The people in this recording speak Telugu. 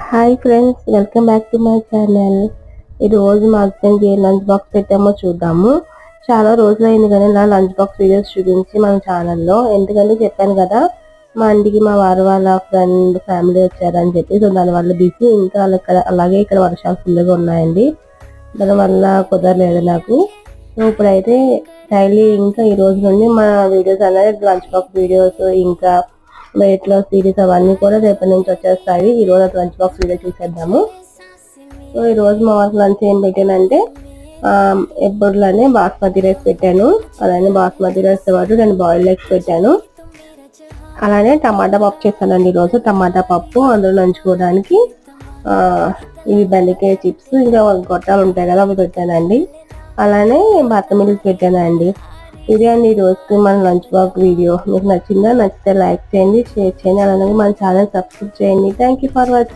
Hi friends, welcome back to my channel. ఈరోజు మా హస్బెండ్కి లంచ్ బాక్స్ పెట్టామో చూద్దాము. చాలా రోజులైంది కానీ నా లంచ్ బాక్స్ వీడియోస్ చూపించి మన ఛానల్లో. ఎందుకంటే చెప్పాను కదా, మా ఇంటికి మా వారు వాళ్ళ ఫ్రెండ్ ఫ్యామిలీ వచ్చారని చెప్పి. సో దానివల్ల బిజీ. ఇంకా అలాగే ఇక్కడ వర్షాలు ఫుల్గా ఉన్నాయండి. దానివల్ల కుదరలేదు నాకు. సో ఇప్పుడైతే డైలీ ఇంకా ఈ రోజు నుండి మా వీడియోస్ అనేది లంచ్ బాక్స్ వీడియోస్, ఇంకా వెయిట్ లాస్ సిరీస్ అవన్నీ కూడా రేపటి నుంచి వచ్చేస్తాయి. ఈ రోజు లంచ్ బాక్స్ వీడియో చూసేద్దాము. సో ఈ రోజు మా వాళ్ళకి లంచ్ ఏం పెట్టానంటే ఎప్పుడులానే బాస్మతి రైస్ పెట్టాను. అలానే బాస్మతి రైస్ పాటు నేను బాయిల్డ్ ఎగ్స్ పెట్టాను. అలానే టమాటా పప్పు చేశానండి ఈరోజు. టమాటా పప్పు, అందులో నంచుకోవడానికి ఇవి బెండకాయ చిప్స్, ఇంకా గొట్టాలు ఉంటాయి కదా, అవి పెట్టానండి. అలానే బటర్ మిల్క్ పెట్టానండి. ఇదే అండి ఈరోజుకి మన లంచ్ బాక్స్ వీడియో. మీకు నచ్చిందా? నచ్చితే లైక్ చేయండి, షేర్ చేయండి, అలానే మన ఛానల్ సబ్స్క్రైబ్ చేయండి. Thank you for watching.